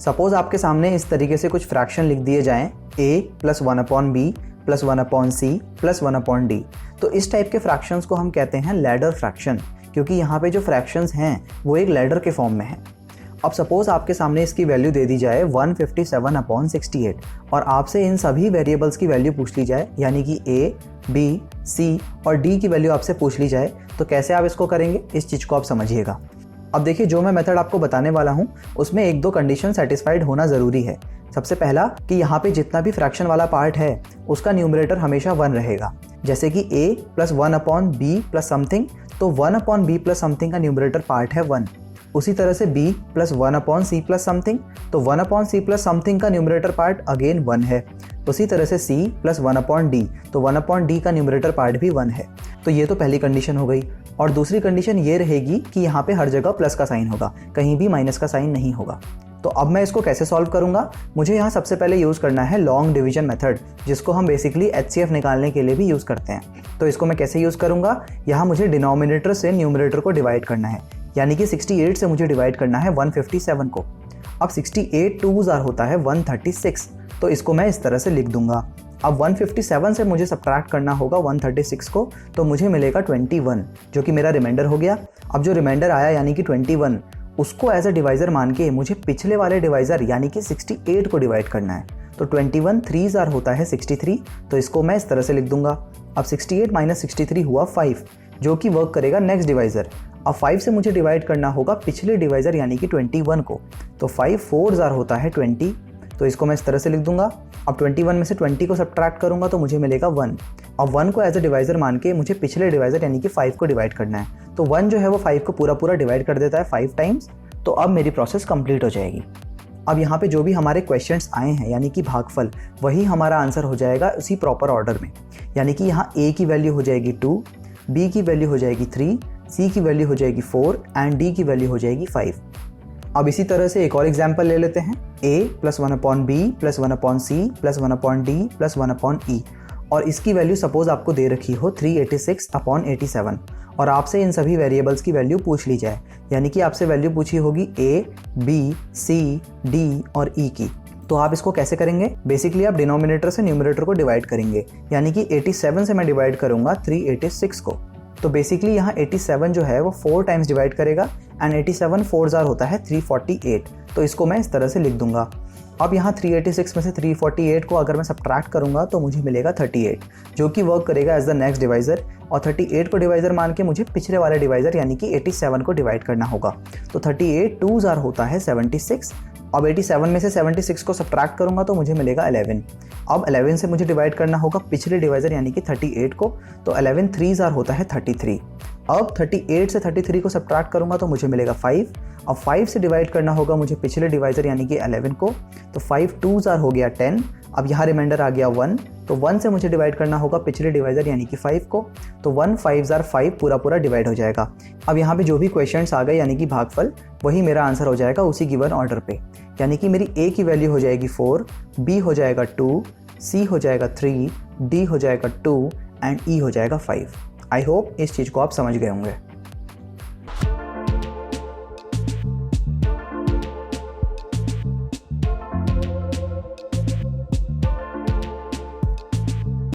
Suppose आपके सामने इस तरीके से कुछ फ्रैक्शन लिख दिए जाएं, a plus 1/b plus 1/c plus 1/d। तो इस टाइप के फ्रैक्शंस को हम कहते हैं लैडर फ्रैक्शन, क्योंकि यहाँ पे जो फ्रैक्शंस हैं वो एक लैडर के फॉर्म में है। अब सपोज आपके सामने इसकी वैल्यू दे दी जाए 157/68 और आपसे इन सभी वेरिएबल्स की वैल्यू पूछ ली जाए, यानी कि a, b, c और d की वैल्यू आपसे पूछ ली जाए, तो कैसे आप इसको करेंगे, इस चीज़ को आप समझिएगा। अब देखिए, जो मैं मेथड आपको बताने वाला हूँ उसमें एक दो कंडीशन सेटिस्फाइड होना ज़रूरी है। सबसे पहला कि यहाँ पे जितना भी फ्रैक्शन वाला पार्ट है उसका न्यूमरेटर हमेशा 1 रहेगा। जैसे कि a plus 1/b plus something, तो 1/b प्लस समथिंग का न्यूमरेटर पार्ट है 1। उसी तरह से b plus 1/c plus something, तो 1/c प्लस समथिंग का न्यूमरेटर पार्ट अगेन 1 है। उसी तरह से c प्लस 1/d, तो 1/d का न्यूमरेटर पार्ट भी 1 है। तो ये तो पहली कंडीशन हो गई। और दूसरी कंडीशन ये रहेगी कि यहाँ पे हर जगह प्लस का साइन होगा, कहीं भी माइनस का साइन नहीं होगा। तो अब मैं इसको कैसे सॉल्व करूँगा, मुझे यहाँ सबसे पहले यूज़ करना है लॉन्ग डिवीजन मेथड, जिसको हम बेसिकली HCF निकालने के लिए भी यूज़ करते हैं। तो इसको मैं कैसे यूज़ करूँगा, यहाँ मुझे डिनोमिनेटर से न्यूमरेटर को डिवाइड करना है, यानी कि 68 से मुझे डिवाइड करना है 157 को। अब 68 2 होता है 136, तो इसको मैं इस तरह से लिख दूंगा। अब 157 से मुझे सब्ट्रैक्ट करना होगा 136 को, तो मुझे मिलेगा 21, जो कि मेरा रिमाइंडर हो गया। अब जो रिमाइंडर आया यानी कि 21, उसको एज अ डिवाइज़र मान के मुझे पिछले वाले डिवाइज़र यानी कि 68 को डिवाइड करना है। तो 21 3 होता है 63, तो इसको मैं इस तरह से लिख दूंगा। अब 68 माइनस 63 हुआ 5, जो कि वर्क करेगा नेक्स्ट डिवाइज़र। अब 5 से मुझे डिवाइड करना होगा पिछले डिवाइज़र यानी कि 21 को, तो 5 4 होता है 20, तो इसको मैं इस तरह से लिख दूंगा। अब 21 में से 20 को सब्ट्रैक्ट करूंगा तो मुझे मिलेगा 1। अब 1 को एज अ डिवाइज़र मान के मुझे पिछले डिवाइज़र यानी कि 5 को डिवाइड करना है, तो 1 जो है वो 5 को पूरा डिवाइड कर देता है 5 टाइम्स। तो अब मेरी प्रोसेस कंप्लीट हो जाएगी। अब यहाँ पे जो भी हमारे क्वेश्चंस आए हैं यानी कि भागफल, वही हमारा आंसर हो जाएगा उसी प्रॉपर ऑर्डर में। यानी कि यहाँ a की वैल्यू हो जाएगी 2, b की वैल्यू हो जाएगी 3, c की वैल्यू हो जाएगी 4 एंड d की वैल्यू हो जाएगी 5। अब इसी तरह से एक और एग्जाम्पल ले लेते हैं, a plus 1/b plus 1/c plus 1/d plus 1/e, और इसकी वैल्यू सपोज आपको दे रखी हो 386/87 और आपसे इन सभी वेरिएबल्स की वैल्यू पूछ ली जाए, यानी कि आपसे वैल्यू पूछी होगी a, b, c, d और e की। तो आप इसको कैसे करेंगे, बेसिकली आप डिनोमिनेटर से न्यूमरेटर को डिवाइड करेंगे, यानी कि 87 से मैं डिवाइड करूंगा 386 को। तो बेसिकली यहाँ 87 जो है वो 4 टाइम्स डिवाइड करेगा एंड 87 4 होता है 348, तो इसको मैं इस तरह से लिख दूंगा। अब यहाँ 386 में से 348 को अगर मैं सब्ट्रैक्ट करूंगा तो मुझे मिलेगा 38, जो कि वर्क करेगा एज द नेक्स्ट डिवाइज़र। और 38 को डिवाइज़र मान के मुझे पिछले वाले डिवाइज़र यानी कि 87 को डिवाइड करना होगा। तो 38 2 होता है 76। अब 87 में से 76 को सब्ट्रैक्ट करूंगा तो मुझे मिलेगा 11। अब 11 से मुझे डिवाइड करना होगा पिछले डिवाइज़र यानी कि 38 को, तो 11 3 होता है 33। अब 38 से 33 को सब्ट्रैक्ट करूंगा तो मुझे मिलेगा 5। अब 5 से डिवाइड करना होगा मुझे पिछले डिवाइज़र यानी कि 11 को, तो 5 2 हो गया 10। अब यहाँ रिमाइंडर आ गया 1, तो 1 से मुझे डिवाइड करना होगा पिछले डिवाइज़र यानी कि 5 को, तो 1 5 5 पूरा डिवाइड हो जाएगा। अब यहाँ पे जो भी क्वेश्चंस आ गए यानी कि भागफल, वही मेरा आंसर हो जाएगा उसी गिवन ऑर्डर पे। यानी कि मेरी a की वैल्यू हो जाएगी 4, b हो जाएगा 2, c हो जाएगा 3, d हो जाएगा 2 एंड e हो जाएगा 5। आई होप इस चीज़ को आप समझ गए होंगे।